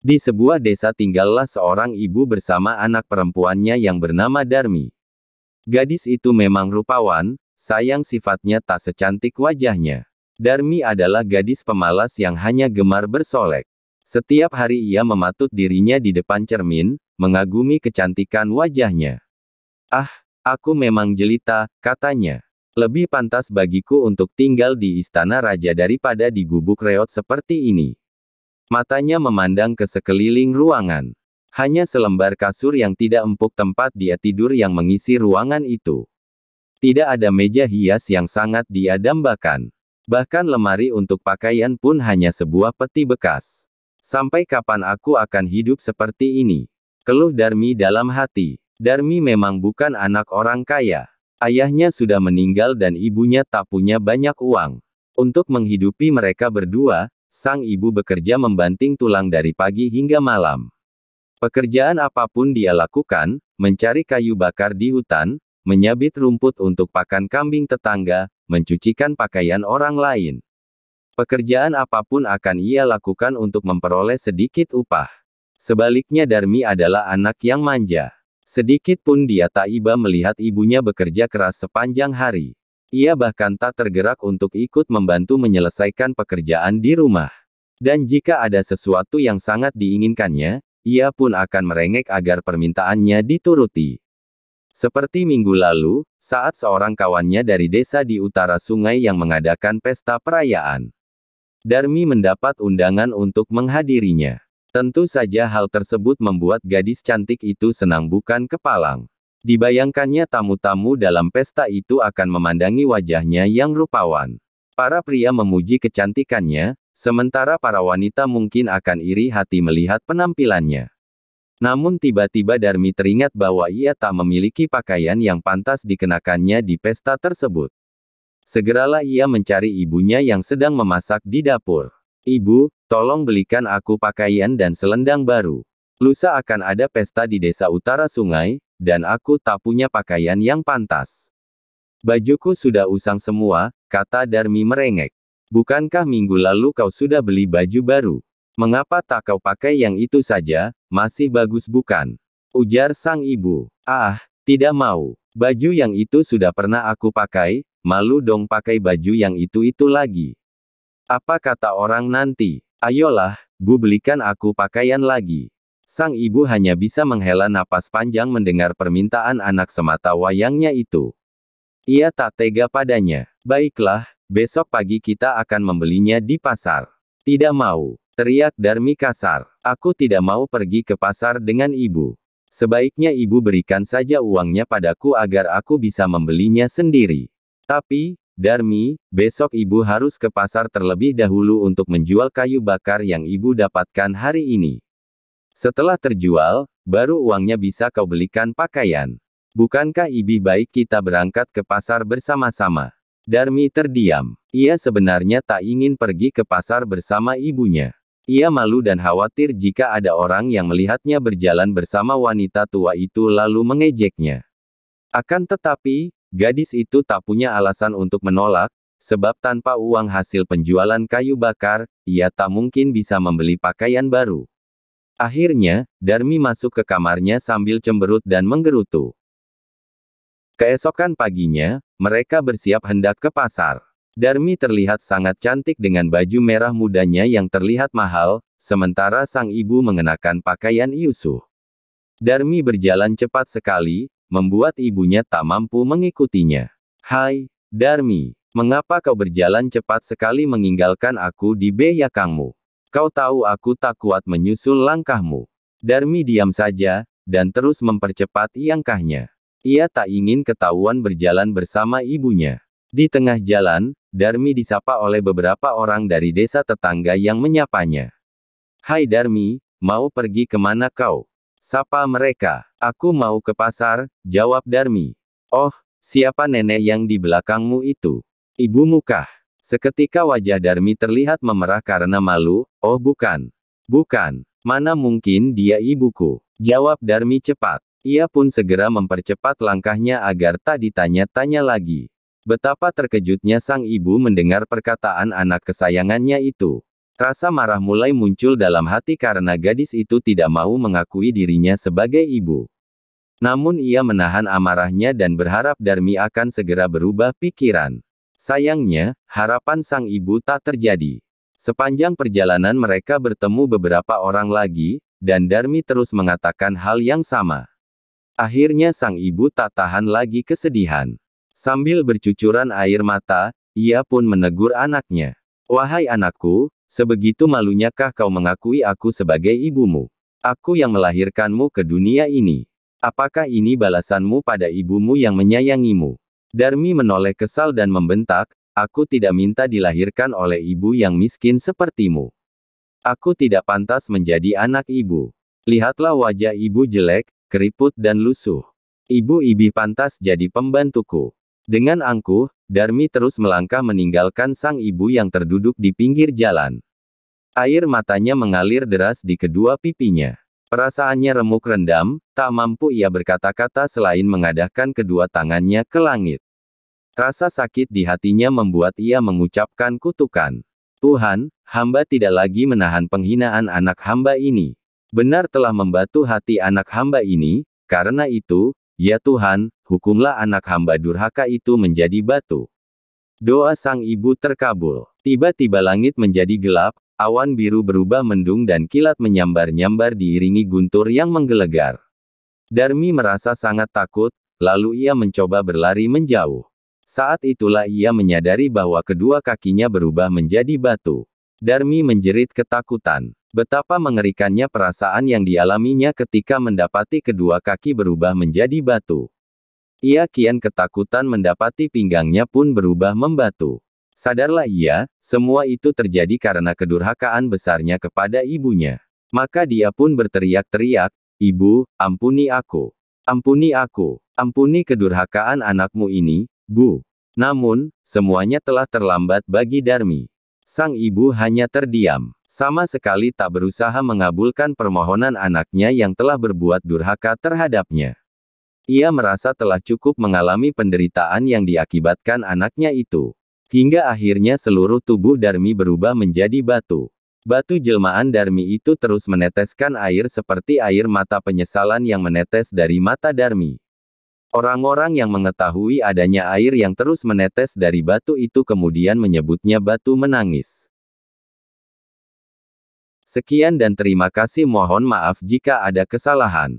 Di sebuah desa tinggallah seorang ibu bersama anak perempuannya yang bernama Darmi. Gadis itu memang rupawan, sayang sifatnya tak secantik wajahnya. Darmi adalah gadis pemalas yang hanya gemar bersolek. Setiap hari ia mematut dirinya di depan cermin, mengagumi kecantikan wajahnya. "Ah, aku memang jelita," katanya. "Lebih pantas bagiku untuk tinggal di istana raja daripada di gubuk reot seperti ini." Matanya memandang ke sekeliling ruangan. Hanya selembar kasur yang tidak empuk tempat dia tidur yang mengisi ruangan itu. Tidak ada meja hias yang sangat dia dambakan. Bahkan lemari untuk pakaian pun hanya sebuah peti bekas. "Sampai kapan aku akan hidup seperti ini?" keluh Darmi dalam hati. Darmi memang bukan anak orang kaya. Ayahnya sudah meninggal dan ibunya tak punya banyak uang. Untuk menghidupi mereka berdua, sang ibu bekerja membanting tulang dari pagi hingga malam. Pekerjaan apapun dia lakukan, mencari kayu bakar di hutan, menyabit rumput untuk pakan kambing tetangga, mencucikan pakaian orang lain. Pekerjaan apapun akan ia lakukan untuk memperoleh sedikit upah. Sebaliknya Darmi adalah anak yang manja. Sedikit pun dia tak iba melihat ibunya bekerja keras sepanjang hari. Ia bahkan tak tergerak untuk ikut membantu menyelesaikan pekerjaan di rumah. Dan jika ada sesuatu yang sangat diinginkannya, ia pun akan merengek agar permintaannya dituruti. Seperti minggu lalu, saat seorang kawannya dari desa di utara sungai yang mengadakan pesta perayaan. Darmi mendapat undangan untuk menghadirinya. Tentu saja hal tersebut membuat gadis cantik itu senang bukan kepalang. Dibayangkannya tamu-tamu dalam pesta itu akan memandangi wajahnya yang rupawan. Para pria memuji kecantikannya, sementara para wanita mungkin akan iri hati melihat penampilannya. Namun tiba-tiba Darmi teringat bahwa ia tak memiliki pakaian yang pantas dikenakannya di pesta tersebut. Segeralah ia mencari ibunya yang sedang memasak di dapur. "Ibu, tolong belikan aku pakaian dan selendang baru. Lusa akan ada pesta di desa utara sungai, dan aku tak punya pakaian yang pantas." "Bajuku sudah usang semua," kata Darmi merengek. "Bukankah minggu lalu kau sudah beli baju baru? Mengapa tak kau pakai yang itu saja, masih bagus bukan?" ujar sang ibu. "Ah, tidak mau. Baju yang itu sudah pernah aku pakai, malu dong pakai baju yang itu lagi. Apa kata orang nanti? Ayolah, Bu belikan aku pakaian lagi." Sang ibu hanya bisa menghela napas panjang mendengar permintaan anak semata wayangnya itu. Ia tak tega padanya. "Baiklah, besok pagi kita akan membelinya di pasar." "Tidak mau," teriak Darmi kasar. "Aku tidak mau pergi ke pasar dengan ibu. Sebaiknya ibu berikan saja uangnya padaku agar aku bisa membelinya sendiri." "Tapi, Darmi, besok ibu harus ke pasar terlebih dahulu untuk menjual kayu bakar yang ibu dapatkan hari ini. Setelah terjual, baru uangnya bisa kau belikan pakaian. Bukankah lebih baik kita berangkat ke pasar bersama-sama?" Darmi terdiam. Ia sebenarnya tak ingin pergi ke pasar bersama ibunya. Ia malu dan khawatir jika ada orang yang melihatnya berjalan bersama wanita tua itu lalu mengejeknya. Akan tetapi, gadis itu tak punya alasan untuk menolak, sebab tanpa uang hasil penjualan kayu bakar, ia tak mungkin bisa membeli pakaian baru. Akhirnya, Darmi masuk ke kamarnya sambil cemberut dan menggerutu. Keesokan paginya, mereka bersiap hendak ke pasar. Darmi terlihat sangat cantik dengan baju merah mudanya yang terlihat mahal, sementara sang ibu mengenakan pakaian Yusuh. Darmi berjalan cepat sekali, membuat ibunya tak mampu mengikutinya. "Hai, Darmi, mengapa kau berjalan cepat sekali meninggalkan aku di belakangmu? Kau tahu aku tak kuat menyusul langkahmu." Darmi diam saja, dan terus mempercepat langkahnya. Ia tak ingin ketahuan berjalan bersama ibunya. Di tengah jalan, Darmi disapa oleh beberapa orang dari desa tetangga yang menyapanya. "Hai Darmi, mau pergi kemana kau?" sapa mereka. "Aku mau ke pasar," jawab Darmi. "Oh, siapa nenek yang di belakangmu itu? Ibumu kah?" Seketika wajah Darmi terlihat memerah karena malu. "Oh bukan. Bukan. Mana mungkin dia ibuku," jawab Darmi cepat. Ia pun segera mempercepat langkahnya agar tak ditanya-tanya lagi. Betapa terkejutnya sang ibu mendengar perkataan anak kesayangannya itu. Rasa marah mulai muncul dalam hati karena gadis itu tidak mau mengakui dirinya sebagai ibu. Namun ia menahan amarahnya dan berharap Darmi akan segera berubah pikiran. Sayangnya, harapan sang ibu tak terjadi. Sepanjang perjalanan mereka bertemu beberapa orang lagi, dan Darmi terus mengatakan hal yang sama. Akhirnya sang ibu tak tahan lagi kesedihan. Sambil bercucuran air mata, ia pun menegur anaknya. "Wahai anakku, sebegitu malunyakah kau mengakui aku sebagai ibumu? Aku yang melahirkanmu ke dunia ini. Apakah ini balasanmu pada ibumu yang menyayangimu?" Darmi menoleh kesal dan membentak, "Aku tidak minta dilahirkan oleh ibu yang miskin sepertimu. Aku tidak pantas menjadi anak ibu. Lihatlah wajah ibu jelek, keriput dan lusuh. Ibu pantas jadi pembantuku." Dengan angkuh, Darmi terus melangkah meninggalkan sang ibu yang terduduk di pinggir jalan. Air matanya mengalir deras di kedua pipinya. Perasaannya remuk rendam, tak mampu ia berkata-kata selain mengadahkan kedua tangannya ke langit. Rasa sakit di hatinya membuat ia mengucapkan kutukan. "Tuhan, hamba tidak lagi menahan penghinaan anak hamba ini. Benar telah membatu hati anak hamba ini, karena itu, ya Tuhan, hukumlah anak hamba durhaka itu menjadi batu." Doa sang ibu terkabul. Tiba-tiba langit menjadi gelap, awan biru berubah mendung dan kilat menyambar-nyambar diiringi guntur yang menggelegar. Darmi merasa sangat takut, lalu ia mencoba berlari menjauh. Saat itulah ia menyadari bahwa kedua kakinya berubah menjadi batu. Darmi menjerit ketakutan. Betapa mengerikannya perasaan yang dialaminya ketika mendapati kedua kaki berubah menjadi batu. Ia kian ketakutan mendapati pinggangnya pun berubah membatu. Sadarlah ia, semua itu terjadi karena kedurhakaan besarnya kepada ibunya. Maka dia pun berteriak-teriak, "Ibu, ampuni aku. Ampuni aku. Ampuni kedurhakaan anakmu ini, Bu." Namun, semuanya telah terlambat bagi Darmi. Sang ibu hanya terdiam. Sama sekali tak berusaha mengabulkan permohonan anaknya yang telah berbuat durhaka terhadapnya. Ia merasa telah cukup mengalami penderitaan yang diakibatkan anaknya itu. Hingga akhirnya seluruh tubuh Darmi berubah menjadi batu. Batu jelmaan Darmi itu terus meneteskan air seperti air mata penyesalan yang menetes dari mata Darmi. Orang-orang yang mengetahui adanya air yang terus menetes dari batu itu kemudian menyebutnya batu menangis. Sekian dan terima kasih, mohon maaf jika ada kesalahan.